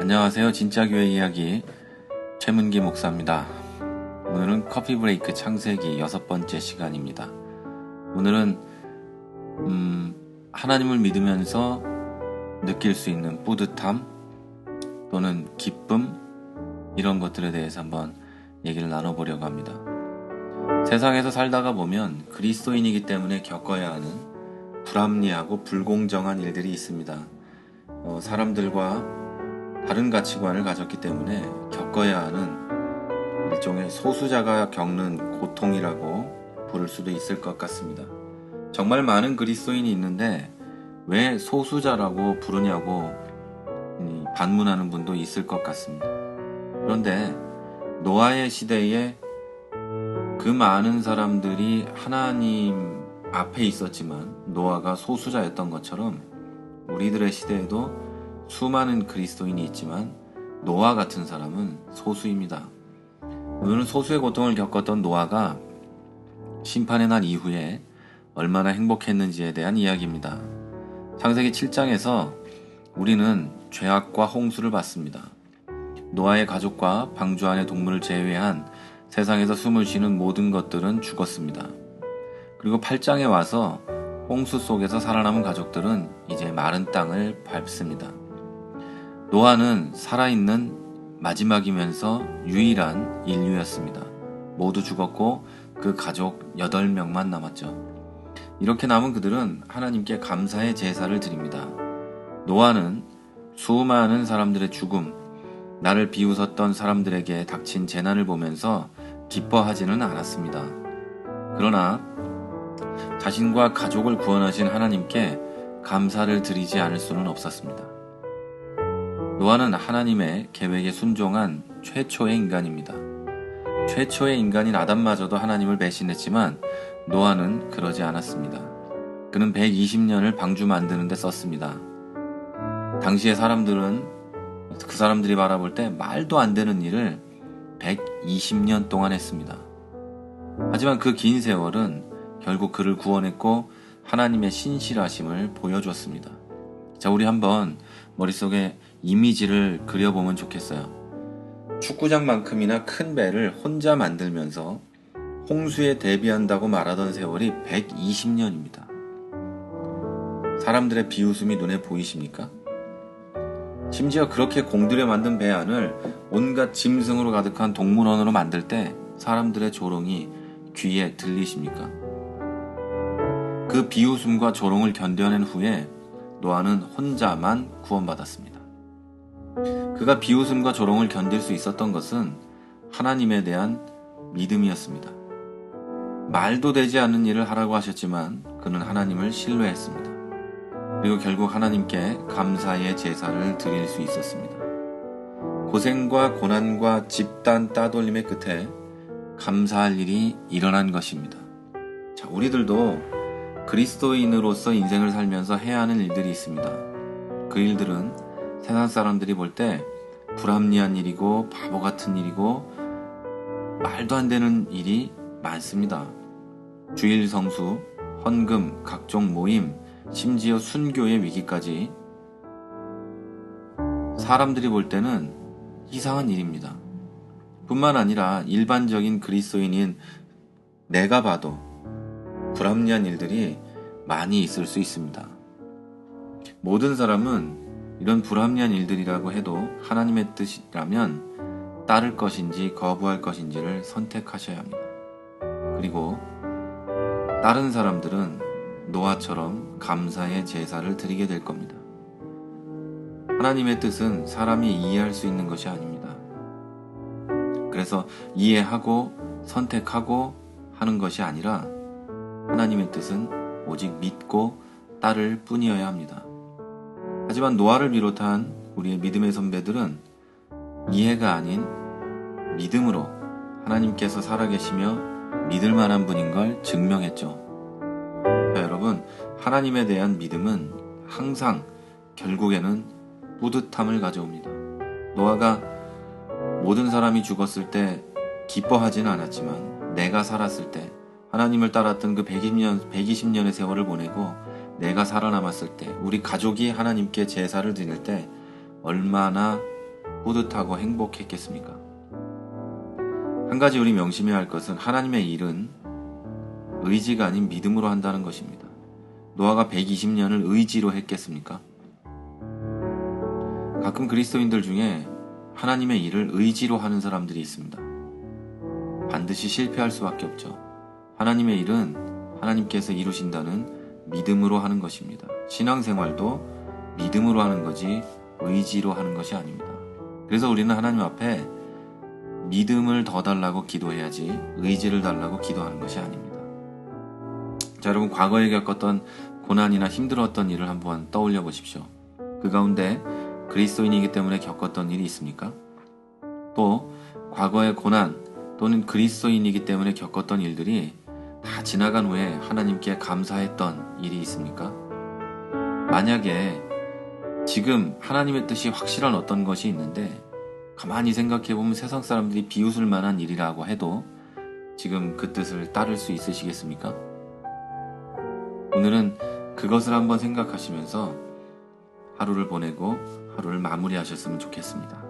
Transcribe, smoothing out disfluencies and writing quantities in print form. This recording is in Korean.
안녕하세요. 진짜교회 이야기 최문기 목사입니다. 오늘은 커피 브레이크 창세기 6번째 시간입니다. 오늘은 하나님을 믿으면서 느낄 수 있는 뿌듯함 또는 기쁨, 이런 것들에 대해서 한번 얘기를 나눠보려고 합니다. 세상에서 살다가 보면 그리스도인이기 때문에 겪어야 하는 불합리하고 불공정한 일들이 있습니다. 사람들과 다른 가치관을 가졌기 때문에 겪어야 하는 일종의 소수자가 겪는 고통이라고 부를 수도 있을 것 같습니다. 정말 많은 그리스도인이 있는데 왜 소수자라고 부르냐고 반문하는 분도 있을 것 같습니다. 그런데 노아의 시대에 그 많은 사람들이 하나님 앞에 있었지만 노아가 소수자였던 것처럼 우리들의 시대에도 수많은 그리스도인이 있지만 노아 같은 사람은 소수입니다. 오늘은 소수의 고통을 겪었던 노아가 심판의 날 이후에 얼마나 행복했는지에 대한 이야기입니다. 창세기 7장에서 우리는 죄악과 홍수를 봤습니다. 노아의 가족과 방주 안의 동물을 제외한 세상에서 숨을 쉬는 모든 것들은 죽었습니다. 그리고 8장에 와서 홍수 속에서 살아남은 가족들은 이제 마른 땅을 밟습니다. 노아는 살아있는 마지막이면서 유일한 인류였습니다. 모두 죽었고 그 가족 8명만 남았죠. 이렇게 남은 그들은 하나님께 감사의 제사를 드립니다. 노아는 수많은 사람들의 죽음, 나를 비웃었던 사람들에게 닥친 재난을 보면서 기뻐하지는 않았습니다. 그러나 자신과 가족을 구원하신 하나님께 감사를 드리지 않을 수는 없었습니다. 노아는 하나님의 계획에 순종한 최초의 인간입니다. 최초의 인간인 아담마저도 하나님을 배신했지만 노아는 그러지 않았습니다. 그는 120년을 방주 만드는 데 썼습니다. 당시의 그 사람들이 바라볼 때 말도 안 되는 일을 120년 동안 했습니다. 하지만 그 긴 세월은 결국 그를 구원했고 하나님의 신실하심을 보여주었습니다. 자, 우리 한번 머릿속에 이미지를 그려보면 좋겠어요. 축구장만큼이나 큰 배를 혼자 만들면서 홍수에 대비한다고 말하던 세월이 120년입니다. 사람들의 비웃음이 눈에 보이십니까? 심지어 그렇게 공들여 만든 배 안을 온갖 짐승으로 가득한 동물원으로 만들 때 사람들의 조롱이 귀에 들리십니까? 그 비웃음과 조롱을 견뎌낸 후에 노아는 혼자만 구원받았습니다. 그가 비웃음과 조롱을 견딜 수 있었던 것은 하나님에 대한 믿음이었습니다. 말도 되지 않는 일을 하라고 하셨지만 그는 하나님을 신뢰했습니다. 그리고 결국 하나님께 감사의 제사를 드릴 수 있었습니다. 고생과 고난과 집단 따돌림의 끝에 감사할 일이 일어난 것입니다. 자, 우리들도 그리스도인으로서 인생을 살면서 해야 하는 일들이 있습니다. 그 일들은 세상 사람들이 볼 때 불합리한 일이고 바보 같은 일이고 말도 안 되는 일이 많습니다. 주일 성수, 헌금, 각종 모임, 심지어 순교의 위기까지 사람들이 볼 때는 이상한 일입니다. 뿐만 아니라 일반적인 그리스도인인 내가 봐도 불합리한 일들이 많이 있을 수 있습니다. 모든 사람은 이런 불합리한 일들이라고 해도 하나님의 뜻이라면 따를 것인지 거부할 것인지를 선택하셔야 합니다. 그리고 다른 사람들은 노아처럼 감사의 제사를 드리게 될 겁니다. 하나님의 뜻은 사람이 이해할 수 있는 것이 아닙니다. 그래서 이해하고 선택하고 하는 것이 아니라 하나님의 뜻은 오직 믿고 따를 뿐이어야 합니다. 하지만 노아를 비롯한 우리의 믿음의 선배들은 이해가 아닌 믿음으로 하나님께서 살아계시며 믿을 만한 분인 걸 증명했죠. 자, 여러분, 하나님에 대한 믿음은 항상 결국에는 뿌듯함을 가져옵니다. 노아가 모든 사람이 죽었을 때 기뻐하지는 않았지만 내가 살았을 때 하나님을 따랐던 그 120년의 세월을 보내고 내가 살아남았을 때, 우리 가족이 하나님께 제사를 드릴 때 얼마나 뿌듯하고 행복했겠습니까? 한 가지 우리 명심해야 할 것은 하나님의 일은 의지가 아닌 믿음으로 한다는 것입니다. 노아가 120년을 의지로 했겠습니까? 가끔 그리스도인들 중에 하나님의 일을 의지로 하는 사람들이 있습니다. 반드시 실패할 수밖에 없죠. 하나님의 일은 하나님께서 이루신다는 믿음으로 하는 것입니다. 신앙생활도 믿음으로 하는 거지 의지로 하는 것이 아닙니다. 그래서 우리는 하나님 앞에 믿음을 더 달라고 기도해야지 의지를 달라고 기도하는 것이 아닙니다. 자, 여러분, 과거에 겪었던 고난이나 힘들었던 일을 한번 떠올려 보십시오. 그 가운데 그리스도인이기 때문에 겪었던 일이 있습니까? 또 과거의 고난 또는 그리스도인이기 때문에 겪었던 일들이 다 지나간 후에 하나님께 감사했던 일이 있습니까? 만약에 지금 하나님의 뜻이 확실한 어떤 것이 있는데 가만히 생각해보면 세상 사람들이 비웃을 만한 일이라고 해도 지금 그 뜻을 따를 수 있으시겠습니까? 오늘은 그것을 한번 생각하시면서 하루를 보내고 하루를 마무리하셨으면 좋겠습니다.